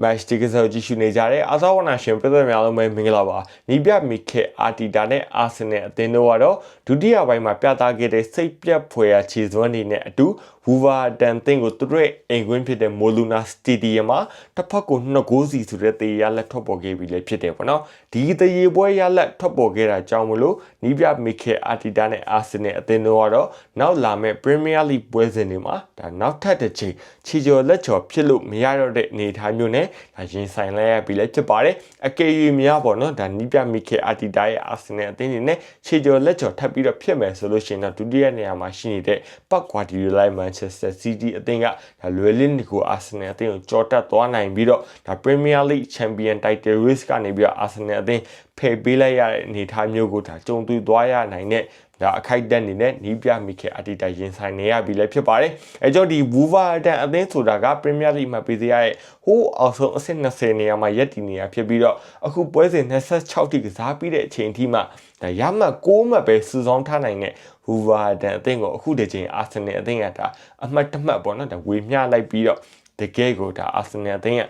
match ဒီကစားကြည့်ရှုနေကြတဲ့အာဇာဝနာရှင်ပြည်သူများလုံးပဲမင်္ဂလာပါနီးပြမီခေအာတီတာနဲ့အာဆင်နယ်အသင်းတို့ကတော့ဒုတိယပိုင်းမှာပြသခဲ့တဲ့စိတ်ပြတ်ဖွယ်ရာခြေစွမ်းတွေနဲ့အတူဝူဗာတန်တင်ကိုသူတို့ရဲ့အိမ်ကွင်းဖြစ်တဲ့မိုလူနာစတီဒီယမ်မှာတစ်ဖက်ကို2ဂိုးစီဆိုတဲ့တေးရလက်ထွက်ပေါ်ခဲ့ပြီလည်းဖြစ်တယ်ပေါ့နော်ဒီတေးပွဲရလက်ထွက်ပေါ်ခဲ့တာကြောင့်မလို့နီးပြမီခေအာတီတာနဲ့အာဆင်နယ်အသင်းတို့ကတော့နောက်လာမဲ့ Premier League ပွဲစဉ်တွေမှာဒါနောက်ထပ်တစ်ချိန်ခြေကျော်လက်ချော်ဖြစ်လို့မရတော့တဲ့အနေအထားမျိုးနဲ့ဒါရင်ဆိုင်လိုက်ရပြီလည်းဖြစ်ပါတယ်အကေယူများပေါ့နော်ဒါနီးပြမီခေအာတီတာရဲ့အာဆင်နယ်အသင်းတွေနဲ့ခြေကျော်လက်ချော်ထပ်ပြီးတော့ဖြစ်မယ်ဆိုလို့ရှိရင်တော့ဒုတိယနေရာမှာရှိနေတဲ့ပတ်ကွာဒီလိုလိုက်မန်ချက်စတာစီးတီးအသင်းကဒါလွယ်လင်းကိုအာဆင်နယ်အသင်းကိုကြော်တက်သွားနိုင်ပြီးတော့ဒါ Premier League Champion Title Race ကနေပြီးတော့အာဆင်နယ်အသင်းဖယ်ပေးလိုက်ရတဲ့အနေအထားမျိုးကိုဒါကြုံတွေ့သွားရနိုင်တဲ့ဒါအခိုက်အတန့်နေနဲ့နီးပြမိခေအတီတာရင်ဆိုင်နေရပြီလည်းဖြစ်ပါတယ်အဲကြောင့်ဒီဝူဗာတန်အသင်းဆိုတာက Premier League မှာပေးစရရဲ့ဟိုးအောင်ဆုံးအဆင့်20နေရာမှာရပ်တည်နေရဖြစ်ပြီးတော့အခုပွဲစဉ်26တိကစားပြီးတဲ့အချိန်ထိမှဒါရမှတ်6မှတ်ပဲစုဆောင်းထားနိုင်တဲ့ဝူဗာတန်အသင်းကိုအခုဒီချိန်အာဆင်နယ်အသင်းကဒါအမှတ်တမှတ်ပေါ့နော်ဒါဝေမျှလိုက်ပြီးတော့တကယ်ကိုဒါအာဆင်နယ်အသင်းက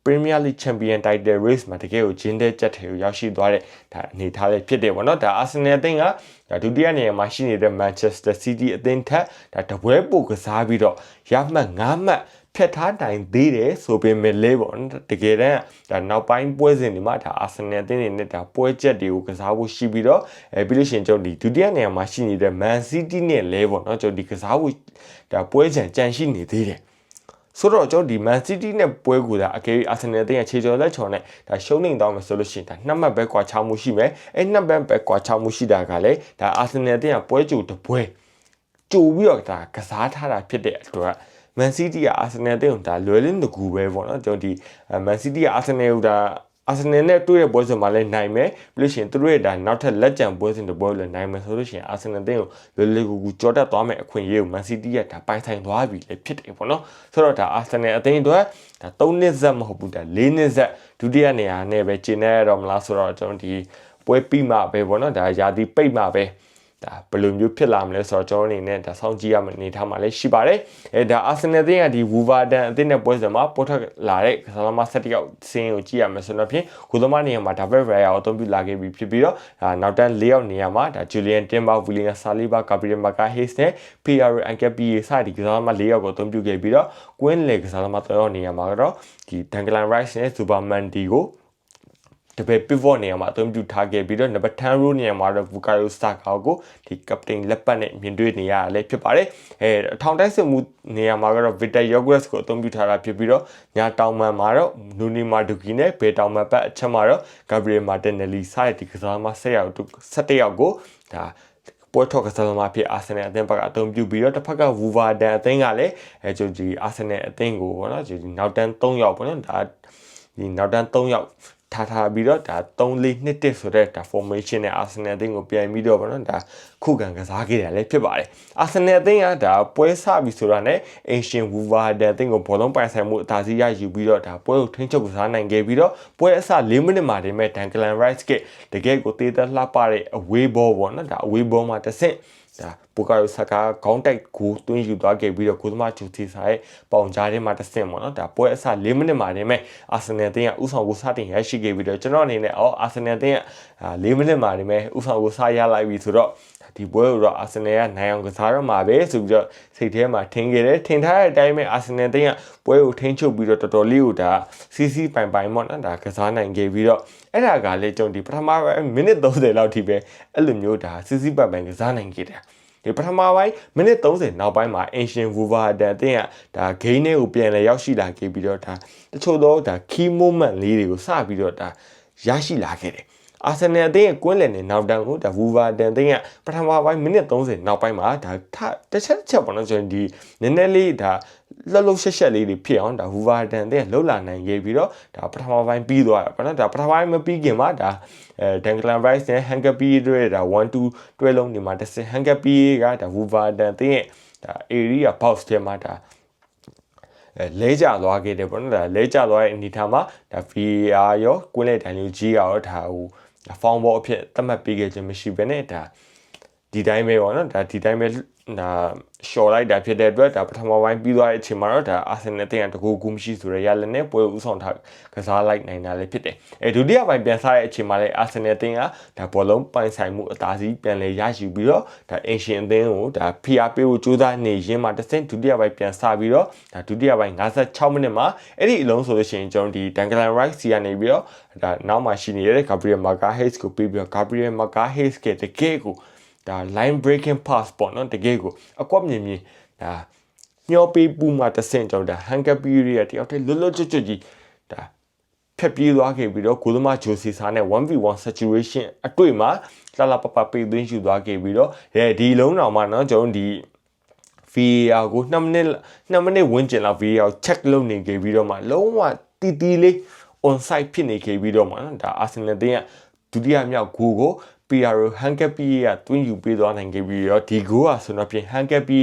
Premier League Champion Title Race မှာတကယ်ကိုဂျင်းတဲ့ချက်တွေကိုရောက်ရှိသွားတဲ့ဒါအနေထားလေးဖြစ်တယ်ပေါ့နော်ဒါ Arsenal အသင်းကဒါဒုတိယနေရာမှာရှိနေတဲ့ Manchester City အသင်းထက်ဒါတပွဲပိုကစားပြီးတော့ရမှတ်9မှတ်ဖြတ်ထားနိုင်သေးတယ်ဆိုပေမဲ့လေးပေါ့နော်တကယ်တမ်းဒါနောက်ပိုင်းပွဲစဉ်တွေမှာဒါ Arsenal အသင်းတွေနဲ့ဒါပွဲချက်တွေကိုကစားဖို့ရှိပြီးတော့ပြီးလို့ရှိရင်ကျွန်တော်ဒီဒုတိယနေရာမှာရှိနေတဲ့ Man City နဲ့လဲပေါ့နော်ကျွန်တော်ဒီကစားဖို့ဒါပွဲချန်ကြန့်ရှိနေသေးတယ်ဆိုတော့ကျွန်တော်ဒီ Man City နဲ့ပွဲကူတာအကယ်၍ Arsenal အသင်းရဲ့ခြေကျော်လက်ချော်နဲ့ဒါရှုံးနေတော့မယ်ဆိုလို့ရှိရင်ဒါ2မှတ်ပဲကွာခြားမှုရှိမယ်အဲ2မှတ်ပဲကွာခြားမှုရှိတာကလည်းဒါ Arsenal အသင်းကပွဲကြိုတစ်ပွဲကြိုပြီးတော့ဒါကစားထားတာဖြစ်တဲ့အတွက် Man City က Arsenal အသင်းကိုဒါလွယ်လင်းတကူပဲပေါ့နော်ကျွန်တော်ဒီ Man City က Arsenal ကိုဒါArsenal နဲ့တွေ့တဲ့ပွဲစဉ်မှာလည်းနိုင်မယ်ပြီးလို့ရှိရင်သူတို့ရဲ့ဒါနောက်ထပ်လက်ကျန်ပွဲစဉ်တစ်ပွဲလည်းနိုင်မယ်ဆိုလို့ရှိရင် Arsenal အသင်းကိုလွယ်လွယ်ကူကူကြော်တက်သွားမယ်အခွင့်အရေးကို Man City ကဒါပိုင်ဆိုင်သွားပြီလည်းဖြစ်တယ်ပေါ့နော်ဆိုတော့ဒါ Arsenal အသင်းအတွက်ဒါ3နှစ်ဆက်မဟုတ်ဘူးဒါ4နှစ်ဆက်ဒုတိယနေရာနဲ့ပဲကျင်းနေရတော့မလားဆိုတော့ကျွန်တော်ဒီပွဲပြီးမှပဲပေါ့နော်ဒါယာတီပိတ်မှပဲဒါဘယ်လိုမျိုးဖြစ်လာမလဲဆိုတော့ကျွန်တော်အနေနဲ့ဒါစောင့်ကြည့်ရမယ့်အနေထားမှာလည်းရှိပါတယ်ဒါ Arsenal အသင်းကဒီ Wolverhampton အသင်းနဲ့ပွဲစဉ်မှာပေါ်ထွက်လာတဲ့ကစားသမား7ယောက်စင်းကိုကြည့်ရမယ်ဆိုတော့ဖြင့်ခုသမားနေရာမှာ David Raya ကိုအသုံးပြုလာခဲ့ပြီးတော့နောက်တန်း4ယောက်နေရာမှာဒါ Julian Timber, William Saliba, Gabriel Magalhaes နဲ့ Pierre Nketiah စတဲ့ကစားသမား4ယောက်ကိုအသုံးပြုခဲ့ပြီးတော့ Quinn လေကစားသမား3ယောက်နေရာမှာတော့ဒီ Declan Rice နဲ့ Zubimendi ကိုတပည့် pivot နေရာမှာအသုံးပြုထားခဲ့ပြီးတော့ number 10 row နေရာမှာတော့ Bukayo Saka ကိုဒီ captain လက်ပတ်နဲ့မြင်တွေ့နေရတာလည်းဖြစ်ပါတယ်အထောင်တိုက်စစ်မှုနေရာမှာကတော့ Victor Gyokeres ကိုအသုံးပြုထားတာဖြစ်ပြီးတော့ညာတောင်မှန်မှာတော့ Noni Madueke နဲ့ဘေတောင်မှန်ပတ်အချက်မှာတော့ Gabriel Martinelli စတဲ့ဒီကစားသမား17ယောက်ကိုဒါပွဲထောက်ကစားသမားဖြစ် Arsenal အသင်းဘက်ကအသုံးပြုပြီးတော့တစ်ဖက်က Wolverhampton အသင်းကလည်းကျွန်တော်ဒီ Arsenal အသင်းကိုပေါ့နော်ဒီနောက်တန်း3ယောက်ပေါ့နော်ဒါဒီနောက်တန်း3ယောက်ထားပြီးတော့ဒါ3-4-2-1ဆိုတဲ့ဒါ formation နဲ့ Arsenal အသင်းကိုပြန်ပြီးတော့ဗောနော်ဒါခုခံကစားခဲ့တယ်လည်းဖြစ်ပါတယ် Arsenal အသင်းကဒါပွဲစပြီဆိုတာနဲ့ Ancient Wolverhampton အသင်းကိုဘောလုံးပိုင်ဆိုင်မှုအသာစီးရယူပြီးတော့ဒါပွဲကိုထိန်းချုပ်ကစားနိုင်ခဲ့ပြီးတော့ပွဲအစ4မိနစ်မှာတည်းမဲ့ Declan Rice ကတကယ်ကိုသေးသက်လှပတဲ့ away ball ဗောနော်ဒါ away ball မှာတစ်ဆင့်ဒါBukayo Saka ခေါင်းတိုက်ကိုတွင်းယူသွားခဲ့ပြီးတော့ကိုသမားဂျူတီစာရဲ့ပေါင်ကြားထဲမှာတစ်ဆင့်ပေါ့နော်ဒါပွဲအစ4မိနစ်မှာတည်းမဲ့ Arsenal အသင်းကဥဆောင်ကိုစတင်ရရှိခဲ့ပြီးတော့ကျွန်တော်အနေနဲ့Arsenal အသင်းက4မိနစ်မှာတည်းမဲ့ဥဆောင်ကိုစရလိုက်ပြီဆိုတော့ဒီပွဲကိုတော့ Arsenal ကနိုင်အောင်ကစားရမှာပဲဆိုပြီးတော့စိတ်ထဲမှာထင်ခဲ့တယ်ထင်ထားတဲ့အတိုင်းပဲ Arsenal အသင်းကပွဲကိုထိန်းချုပ်ပြီးတော့တော်တော်လေးကိုဒါစီးစီးပိုင်ပိုင်ပေါ့နော်ဒါကစားနိုင်ခဲ့ပြီးတော့အဲ့ဒါကလည်းကျွန်တော်ဒီပထမမိနစ်30လောက်ထိပဲအဲ့လိုမျိုးဒါစီးစီးပိုင်ပိုင်ကစားနိုင်ခဲ့တယ်ဒီပထမပိုင်းမိနစ်30နောက်ပိုင်းမှာ Ancient Wolverhampton အသင်းကဒါ gain တွေကိုပြန်လဲရောက်ရှိလာခဲ့ပြီးတော့ဒါတချို့တော့ဒါ key moment လေးတွေကိုစပြီးတော့ဒါရရှိလာခဲ့တယ်Arsenal အသင်းရဲ့ကွင်းလည်နဲ့နောက်တန်းကိုဒါ Wolverhampton အသင်းကပထမပိုင်းမိနစ်30နောက်ပိုင်းမှာဒါတစ်ချက်ပေါ့နော်ကျွန်တော်ဒီနည်းနည်းလေးဒါလှုပ်ရှက်လေးတွေဖြစ်အောင်ဒါ Wolverhampton အသင်းကလှုပ်လာနိုင်ခဲ့ပြီးတော့ဒါပထမပိုင်းပြီးသွားတာပေါ့နော်ဒါပထမပိုင်းမပြီးခင်မှာဒါDeclan Rice နဲ့ Nketiah တို့ရဲ့ဒါ1-2တွဲလုံးဒီမှာတစ်ဆင့် Nketiah ကဒါ Wolverhampton အသင်းရဲ့ဒါ area box ထဲမှာဒါလဲကျသွားခဲ့တယ်ပေါ့နော်ဒါလဲကျသွားတဲ့အနေထားမှာဒါ VAR ရောကွင်းလေတိုင်လူကြီးရောဒါဟိုဖောင်းဘောအဖြစ်သတ်မှတ်ပေးခဲ့ခြင်းမရှိဘဲနဲ့ဒါဒီတိုင်းပဲပေါ့နော်ဒါဒီတိုင်းပဲ ရှော်လိုက်တာဖြစ်တဲ့အတွက်ဒါပထမပိုင်းပြီးသွားတဲ့အချိန်မှာတော့ဒါအာဆင်နယ်တင်ကတကူကူမရှိဆိုရရလည်းနဲ့ပွဲဥဆောင်ထားကစားလိုက်နိုင်တာလည်းဖြစ်တယ်ဒုတိယပိုင်းပြန်စားတဲ့အချိန်မှာလည်းအာဆင်နယ်တင်ကဒါဘောလုံးပိုင်ဆိုင်မှုအသာစီးပြန်လဲရရှိပြီးတော့ဒါအင်ရှင်အသင်းကိုဒါဖိအားပေးဖို့ကြိုးစားနေရင်းမှာတစ်ဆင့်ဒုတိယပိုင်းပြန်စားပြီးတော့ဒါဒုတိယပိုင်း56မိနစ်မှာအဲ့ဒီအလုံးဆိုလို့ရှိရင်ကျွန်တော်ဒီဒန်ဂလန်ရိုက်စီကနေပြီးတော့ဒါနောက်မှရှိနေတဲ့ဂါဘရီယယ်မာကာဟေ့စ်ကိုပြီးပြီးတော့ဂါဘရီယယ်မာကာဟေ့စ်ကတကယ်ကိုဒါ line breaking pass ပေါ့နော်တကယ်ကိုအကွက်မြင်မြင်ဒါညောပေးပူမှာတဆင့်ကြောင့်ဒါ Hanker period တယောက်တည်းလွတ်လွတ်ကျွတ်ကျွတ်ကြီးဒါဖက်ပြေးသွားခဲ့ပြီးတော့ကိုသမားဂျိုစီဆာနဲ့ 1v1 situation အတွေ့မှာလာပပပေးသွင်းယူသွားခဲ့ပြီးတော့ဒီလုံးတော်မှာเนาะကျွန်တော်ဒီ VAR ကို2မိနစ်ဝန်းကျင်လောက် VAR check လုပ်နေခဲ့ပြီးတော့မှလုံးဝတီလေး on site ဖြစ်နေခဲ့ပြီးတော့မှဒါအာဆင်နယ်တင်းကဒုတိယမြောက်ဂိုးကို PRO Hankapi ကတွင်းယူပေးသွားနိုင်ခဲ့ပြီးတော့ဒီဂိုးကဆိုတော့ပြင် Hankapi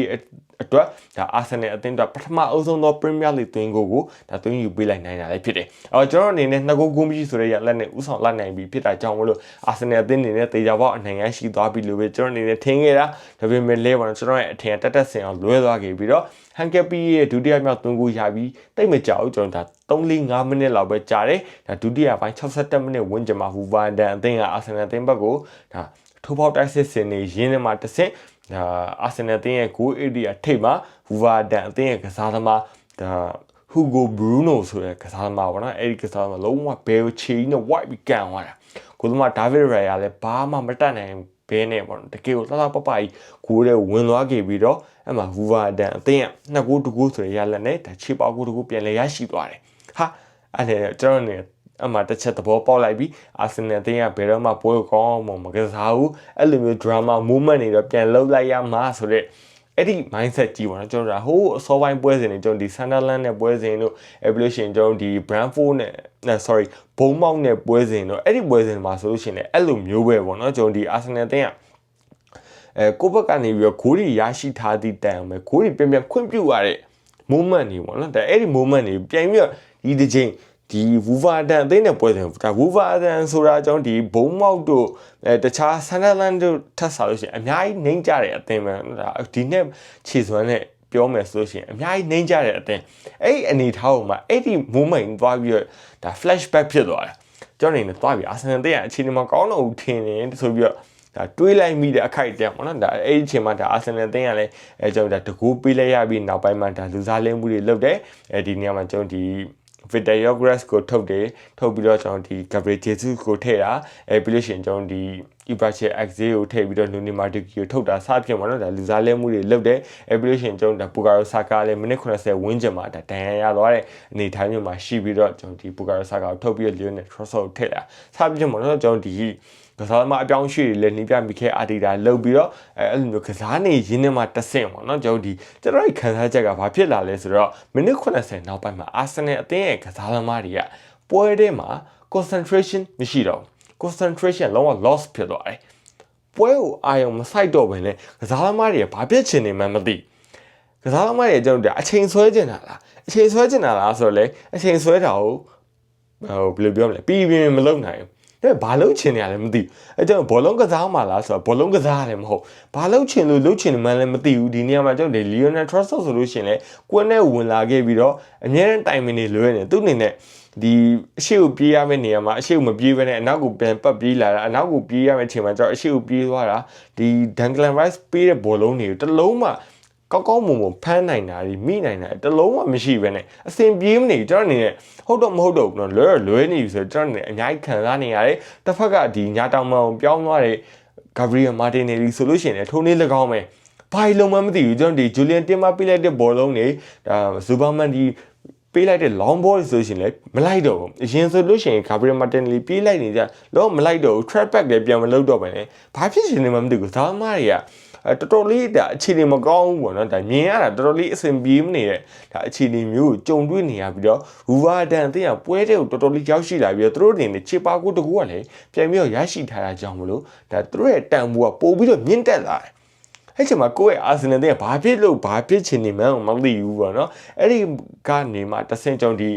အတွက်ဒါအာဆင်နယ်အသင်းအတွက်ပထမအဆုံးသော Premier League သွင်းဂိုးကိုဒါသွင်းယူပေးလိုက်နိုင်တာလည်းဖြစ်တယ်။ကျွန်တော်အနေနဲ့2ဂိုးမရှိဆိုတဲ့ရလက်နဲ့ဥဆောင်လိုက်နိုင်ပြီးဖြစ်တာကြောင့်မလို့အာဆင်နယ်အသင်းအနေနဲ့တေချာပေါက်အနိုင်ရရှိသွားပြီလို့ပဲကျွန်တော်အနေနဲ့ထင်ခဲ့တာဒါပေမဲ့လဲပါတော့ကျွန်တော်ရဲ့အထင်တက်ဆင်အောင်လွဲသွားခဲ့ပြီးတော့ Hankapi ရဲ့ဒုတိယမြောက်သွင်းဂိုးရပြီးတိတ်မကြောက်ကျွန်တော်ဒါ3-5မိနစ်လောက်ပဲကြာတယ်ဒါဒုတိယပိုင်း61မိနစ်ဝန်းကျင်မှာဟူဗာဒန်အသင်းကအာဆင်နယ်အသင်းဘက်ကိုဒါထိုးပေါက်တိုက်စစ်စင်နေရင်းနဲ့မှတစ်ဆင့်ဒါအာဆင်နယ်အသင်းရဲ့ဂိုးအေရီယာထိပ်မှာဟူဗာဒန်အသင်းရဲ့ကစားသမားဒါဟူဂိုဘရူနိုဆိုတဲ့ကစားသမားပေါ့နော်အဲ့ဒီကစားသမားလုံးဝဘယ်ကိုချီနဲ့ white ပြီးကန်သွားတာကိုသမားဒါဗစ်ရိုင်ယာလည်းဘာမှမတတ်နိုင်ဘဲနဲ့ပေါ့နော်တကယ်ကိုလှလှပပကြီးကိုတဲ့ဝင်သွားခဲ့ပြီးတော့အဲ့မှာဟူဗာဒန်အသင်းက2ဂိုး2ဂိုးဆိုရရလက်နဲ့ဒါချေပေါက်ဂိုး2ဂိုးပြန်လဲရရှိသွားတယ်ဟာအဲ့ဒါကျွန်တော်နေအမှတစ်ချက်သဘောပေါက်လိုက်ပြီးအာဆင်နယ်အသင်းကဘယ်တော့မှပွဲကိုကောင်းမှမကစားဘူးအဲ့လိုမျိုး drama movement တွေတော့ပြန်လှုပ်လိုက်ရမှာဆိုတဲ့အဲ့ဒီ mindset ကြီးပေါ့နော်ကျွန်တော်တို့ဟိုးအစောပိုင်းပွဲစဉ်တွေကျွန်တော်ဒီ Sunderland နဲ့ပွဲစဉ်တို့ evolution ကျွန်တော်ဒီ Brentford နဲ့ sorry ဘုံမောက်နဲ့ပွဲစဉ်တို့အဲ့ဒီပွဲစဉ်မှာဆိုလို့ရှိရင်လည်းအဲ့လိုမျိုးပဲပေါ့နော်ကျွန်တော်ဒီ Arsenal အသင်းကကိုဘက်ကနေပြီးတော့ဂိုးတွေရရှိထားသည့်တိုင်အောင်ပဲဂိုးတွေပြန်ခွင့်ပြုရတဲ့ moment တွေပေါ့နော်ဒါအဲ့ဒီ moment တွေပြန်ပြီးတော့ဒီတစ်ချိန်ဒီဝူဗာဒန်အသင်းနဲ့ပွဲစဉ်ဒါဝူဗာဒန်ဆိုတာကြောင့်ဒီဘုံမောက်တို့တခြားဆန်ဒါလန်တို့ထပ်ဆာလို့ရှိရင်အများကြီးနှိမ့်ကြတဲ့အသင်းပဲဒါဒီနေ့ခြေစွမ်းနဲ့ပြောမယ်ဆိုလို့ရှိရင်အများကြီးနှိမ့်ကြတဲ့အသင်းအဲ့ဒီအနေထားပေါ်မှာအဲ့ဒီ moment သွားပြီးတော့ဒါ flashback ဖြစ်သွားတယ်ကျွန်တော်နေနဲ့သွားပြီးအာဆင်နယ်တဲ့အခြေအနေမှာကောင်းတော့ထင်နေဆိုပြီးတော့ဒါတွေးလိုက်မိတဲ့အခိုက်အတန့်ပေါ့နော်ဒါအဲ့ဒီအချိန်မှာဒါအာဆင်နယ်အသင်းကလည်းကျွန်တော်ဒါတကူပေးလိုက်ရပြီးနောက်ပိုင်းမှာဒါလူစားလင်းမှုတွေလုပ်တယ်ဒီနေရာမှာကျွန်တော်ဒီVictor Yogres ကိုထုတ်ပြီးတော့ကျွန်တော်ဒီ Gabriel Jesus ကိုထည့်တာပြီးလို့ရှိရင်ကျွန်တော်ဒီ Ibrahim Axel ကိုထည့်ပြီးတော့ Noni Madueke ကိုထုတ်တာစဖြစ်မှာတော့ဒါလူစားလဲမှုတွေလုပ်တယ်ပြီးလို့ရှိရင်ကျွန်တော်ဒါ Bukayo Saka လည်းမိနစ်80ဝန်းကျင်မှာဒါဒဏ်ရာရသွားတဲ့အနေအထားမျိုးမှာရှိပြီးတော့ကျွန်တော်ဒီ Bukayo Saka ကိုထုတ်ပြီးတော့ Lionel Trossard ကိုထည့်တာစဖြစ်မှာတော့ကျွန်တော်ဒီကစားသမားအပြောင်းအရွှေ့တွေလည်းနှိပြမိခဲ့အာတီတာလုပ်ပြီးတော့အဲ့လိုမျိုးကစားနေရင်းနဲ့မှတဆင့်ပေါ့နော်ကျွန်တော်တို့ခံစားချက်ကဘာဖြစ်လာလဲဆိုတော့မိနစ်80နောက်ပိုင်းမှာအာဆင်နယ်အသင်းရဲ့ကစားသမားတွေကပွဲထဲမှာ concentration မရှိတော့ဘူး concentration လုံးဝ loss ဖြစ်သွားတယ်ပွဲကိုအာရုံမစိုက်တော့ဘဲနဲ့ကစားသမားတွေကဘာဖြစ်ချင်နေမှမသိကစားသမားတွေကျွန်တော်တို့အချိန်ဆွဲချင်တာလားအချိန်ဆွဲချင်တာလားဆိုတော့လေအချိန်ဆွဲတာကိုဘယ်လိုပြောမလဲပြီးပြင်းမလုပ်နိုင်ဘူးဘာလို့ချင်နေရလဲမသိဘူးအဲကျွန်တော်ဘောလုံးကစားမှလားဆိုတော့ဘောလုံးကစားရတယ်မဟုတ်ဘာလို့ချင်လို့လုပ်ချင်မှန်းလည်းမသိဘူးဒီနေရာမှာကျွန်တော် Lionel Trossard ဆိုလို့ရှိရင်လည်းကွင်းနဲ့ဝင်လာခဲ့ပြီးတော့အများနဲ့တိုင်မင်နေလွဲနေသူ့အနေနဲ့ဒီအရှိကိုပြေးရမယ့်နေရာမှာအရှိကိုမပြေးဘဲနဲ့အနောက်ကိုပြန်ပတ်ပြေးလာတာအနောက်ကိုပြေးရမယ့်အချိန်မှာကျွန်တော်အရှိကိုပြေးသွားတာဒီ Declan Rice ပေးတဲ့ဘောလုံးတွေကိုတစ်လုံးမှကောင်းမွန်ဖမ်းနိုင်တာဒီမိနိုင်တာတလုံးမှမရှိဘဲနဲ့အစင်ပြေးမနေကျွန်တော်အနေနဲ့ဟုတ်တော့မဟုတ်တော့ဘူးနော်လွဲနေပြီဆိုတော့ကျွန်တော်အနေနဲ့အများကြီးခံစားနေရတယ်တစ်ဖက်ကဒီညာတောင်မောင်ပြောင်းသွားတဲ့ Gabriel Martinelli ဆိုလို့ရှိရင်လည်းထိုးနေ၎င်းပဲဘာလုံးမှမသိဘူးကျွန်တော်ဒီ Julian Timber ပေးလိုက်တဲ့ဘောလုံးတွေဒါ Zuberman ဒီပေးလိုက်တဲ့ long ball ဆိုရှင်လည်းမလိုက်တော့ဘူးအရင်ဆိုလို့ရှိရင် Gabriel Martinelli ပေးလိုက်နေကြတော့မလိုက်တော့ဘူး track back လည်းပြန်မလုပ်တော့ပဲねဘာဖြစ်ရှင်နေမှမသိဘူးဇာမားတွေကတော်တော်လေးဒါအခြေအနေမကောင်းဘူးပေါ့နော်ဒါမြင်ရတာတော်တော်လေးအဆင်ပြေမနေတဲ့ဒါအခြေအနေမျိုးကိုကြုံတွေ့နေရပြီးတော့ဝူဗာဒန်အသင်းကပွဲတဲ့ကိုတော်တော်လေးရောက်ရှိလာပြီးတော့သူတို့အနေနဲ့ချေပါကိုတကူကလည်းပြန်ပြီးတော့ရရှိထားတာကြောင့်မလို့ဒါသူတို့ရဲ့တန်ဖိုးကပို့ပြီးတော့မြင့်တက်လာတယ်အဲ့ချိန်မှာကိုယ့်ရဲ့အာဆင်နယ်တဲ့ဘာဖြစ်ချင်နေမှန်းမသိဘူးပေါ့နော်အဲ့ဒီကနေမှတဆင့်ကြောင့်ဒီ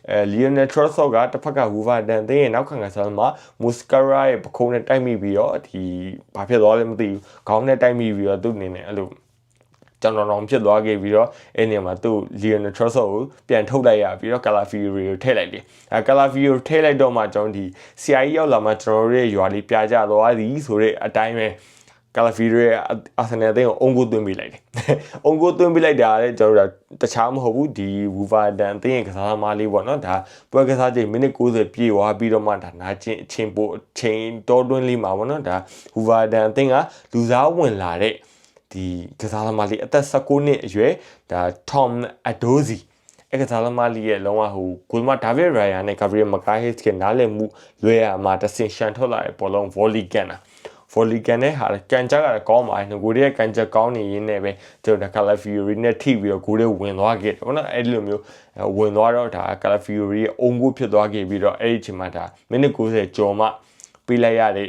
Lionel Trossard ကတစ်ဖက်ကဝူဗာဒန်တဲ့ရဲ့နောက်ခံကစားမှာ Muscara ရဲ့ပခုံးနဲ့တိုက်မိပြီးတော့ဒီဘာဖြစ်သွားလဲမသိဘူးခေါင်းနဲ့တိုက်မိပြီးတော့သူ့အနေနဲ့အဲ့လို ကျွန်တော်တို့ဖြစ်သွားခဲ့ပြီးတော့အဲ့နေမှာသူ့ Lionel Trossard ကိုပြန်ထုတ်လိုက်ရပြီးတော့ Calafiori ကိုထည့်လိုက်တယ်Calafiori ကိုထည့်လိုက်တော့မှကျွန်တော်ဒီ CI ရောက်လာမှကျွန်တော်တို့ရဲ့ရွာလေးပြကြသွားသည်ဆိုတဲ့အတိုင်းပဲCalafiori ရဲ့ Arsenal အသင်းကိုအုံကိုသွင်းပေးလိုက်တယ်။အုံကိုသွင်းပေးလိုက်တာလည်းကျွန်တော်တို့တခြားမဟုတ်ဘူးဒီ Wolverhampton အသင်းရဲ့ကစားသမားလေးပေါ့နော်ဒါပွဲကစားချိန်မိနစ်90ပြည့်သွားပြီးတော့မှဒါနာကျင်အချိန်ပိုအချိန်တောတွင်းလေးမှာပေါ့နော်ဒါ Wolverhampton အသင်းကလူစားဝင်လာတဲ့ဒီကစားသမားလေးအသက်19နှစ်အရွယ်ဒါ Tom Adozi အဲ့ကစားသမားလေးရဲ့လုံးဝဟိုဂိုလ်မ David Raya နဲ့ Gabriel Magalhaes ကနားလည်မှုလွဲရမှာတဆင်ရှန်ထွက်လာတဲ့ဘောလုံး volley ကန်တာvolley ကန်တဲ့ဟာကန်ကြကကောင်းပါငကိုရဲ့ကန်ကြကောင်းနေရင်းနဲ့ပဲကျွန်တော် Calafiori နဲ့ထိပြီးတော့ဂိုးလေးဝင်သွားခဲ့တယ်ပေါ့နော်အဲ့ဒီလိုမျိုးဝင်သွားတော့ဒါ Calafiori ရဲ့အုံကိုဖြစ်သွားခဲ့ပြီးတော့အဲ့ဒီအချိန်မှာဒါမိနစ်90ကျော်မှပေးလိုက်ရတဲ့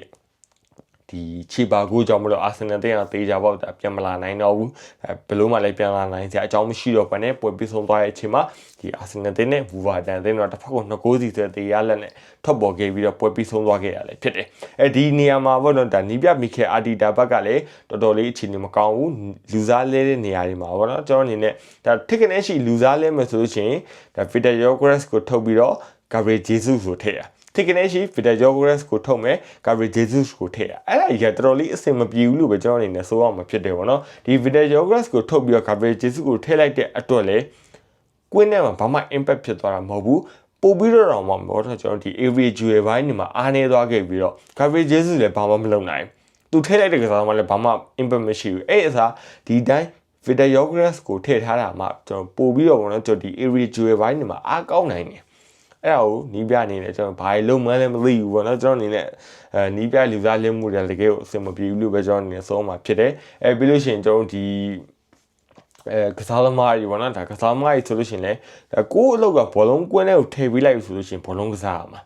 ဒီချီပါကိုကြောင့်မလို့အာဆင်နယ်တင်းကတေးကြပေါ့ဒါပြန်မလာနိုင်တော့ဘူးဘယ်လို့မှလည်းပြန်လာနိုင်စရာအကြောင်းမရှိတော့ဘဲနဲ့ပွဲပြီးဆုံးသွားတဲ့အချိန်မှာဒီအာဆင်နယ်တင်းနဲ့ဘူဗာတန်တင်းတော့တစ်ဖက်က2ဂိုးစီဆိုတဲ့တရားလက်နဲ့ထွက်ပေါ်ခဲ့ပြီးတော့ပွဲပြီးဆုံးသွားခဲ့ရလေဖြစ်တယ်အဲဒီနေရာမှာပေါ့နော်ဒါနီးပြမီခဲအာတီတာဘက်ကလည်းတော်တော်လေးအခြေအနေမကောင်းဘူးလူစားလဲတဲ့နေရာတွေမှာပေါ့နော်ကျွန်တော်အနေနဲ့ဒါထိကနေရှိလူစားလဲမယ်ဆိုလို့ရှိရင်ဒါ Vitor Gyokeres ကိုထုတ်ပြီးတော့ Gabriel Jesus ကိုထည့်ရထိကနေရှိ Vitor Gyokeres ကိုထုတ်မယ် Gabriel Jesus ကိုထည့်ရအဲ့ဒါကြီးကတော်တော်လေးအဆင်မပြေဘူးလို့ပဲကျွန်တော်အနေနဲ့ဆိုရမှာဖြစ်တယ်ပေါ့နော်ဒီ Vitor Gyokeres ကိုထုတ်ပြီးတော့ Gabriel Jesus ကိုထည့်လိုက်တဲ့အတွက်လေကွင်းထဲမှာဘာမှ impact ဖြစ်သွားတာမဟုတ်ဘူးပို့ပြီးတော့မှပေါ့တော့ကျွန်တော်ဒီ average ရွယ်ပိုင်းနေမှာအားနေသွားခဲ့ပြီးတော့ Gabriel Jesus လည်းဘာမှမလုပ်နိုင်သူထည့်လိုက်တဲ့ကစားသမားလည်းဘာမှ impact မရှိဘူးအဲ့အစားဒီတိုင်း Vitor Gyokeres ကိုထည့်ထားတာမှကျွန်တော်ပို့ပြီးတော့ပေါ့နော်ကျွန်တော်ဒီ average ရွယ်ပိုင်းနေမှာအားကောင်းနိုင်တယ်အဲ့ဒါကိုနီးပြအနေနဲ့ကျွန်တော်ဘာလို့မှန်းလည်းမသိဘူးပေါ့နော်ကျွန်တော်အနေနဲ့နီးပြလူစားလင်းမှုတွေတကယ်ကိုအဆင်မပြေဘူးလို့ပဲကျွန်တော်အနေနဲ့ဆုံးမှာဖြစ်တယ်ပြီးလို့ရှိရင်ကျွန်တော်ဒီကစားသမားတွေပေါ့နော်ဒါကစားသမားတွေဆိုလို့ရှိရင်လည်းဒါကိုယ့်အလုပ်ကဘောလုံးကွင်းထဲကိုထည့်ပေးလိုက်ဆိုလို့ရှိရင်ဘောလုံးကစားရမှာ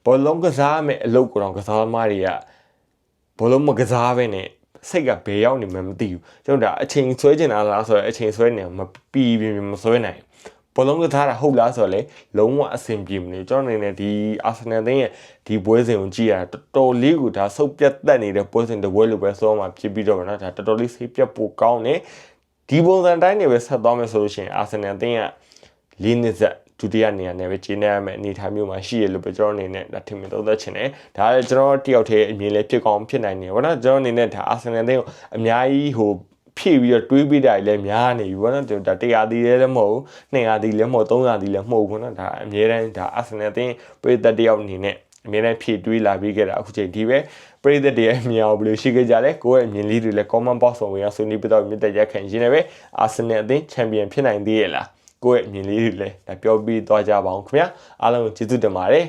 ဘောလုံးကစားရမယ်အလုပ်ကိုတော့ကစားသမားတွေကဘောလုံးမကစားဘဲနဲ့စိတ်ကဘယ်ရောက်နေမှမသိဘူးကျွန်တော်ဒါအချိန်ဆွဲကျင်တာလားဆိုတော့အချိန်ဆွဲနေမပြီးမဆွဲနိုင်ဘောလုံးကစားတာဟုတ်လားဆိုတော့လေလုံးဝအဆင်ပြေမနေကျွန်တော်အနေနဲ့ဒီအာဆင်နယ်တင်းရဲ့ဒီပွဲစဉ်ကိုကြည့်ရတာတော်တော်လေးကိုဒါဆုပ်ပြတ်တက်နေတဲ့ပွဲစဉ်တစ်ပွဲလိုပဲဆိုမှဖြစ်ပြီးတော့ဗောနော်ဒါတော်တော်လေးစိတ်ပြတ်ပိုကောင်းနေဒီပုံစံတိုင်းနေပဲဆက်သွားမယ်ဆိုလို့ရှိရင်အာဆင်နယ်တင်းက၄နှစ်ဆက်ဒုတိယနေရာနဲ့ပဲကျင်းနေရမယ့်အနေအထားမျိုးမှာရှိရလို့ပဲကျွန်တော်အနေနဲ့ဒါထင်မြင်သုံးသပ်ချင်တယ်ဒါလည်းကျွန်တော်တယောက်တည်းအမြင်လေးဖြစ်ကောင်းဖြစ်နိုင်နေဗောနော်ကျွန်တော်အနေနဲ့ဒါအာဆင်နယ်တင်းကိုအများကြီးဟိုဖြည့်ပြီးတော့တွေးပြီးတာလည်းများနေပြီဗောနော်ဒါ100တီလည်းမဟုတ်200တီလည်းမဟုတ်300တီလည်းမဟုတ်ဘူးနော်ဒါအများတန်းဒါအာဆင်နယ်တင်းပြည်သက်တယောက်အနေနဲ့အများတန်းဖြည့်တွေးလာပြီးခဲ့တာအခုချိန်ဒီပဲပြည်သက်တရဲ့အမြင်အောင်ဘယ်လိုရှိခဲ့ကြလဲကိုယ့်ရဲ့အမြင်လေးတွေလည်း comment box မှာဝင်အောင်ဆွေးနွေးပြတော့မြတ်တဲ့ရက်ခံရင်းနဲ့ပဲအာဆင်နယ်အသင်းချန်ပီယံဖြစ်နိုင်သေးရဲ့လားကိုယ့်ရဲ့အမြင်လေးတွေလည်းပြောပြီးသွားကြပါအောင်ခင်ဗျာအားလုံးကိုကျေးဇူးတင်ပါတယ်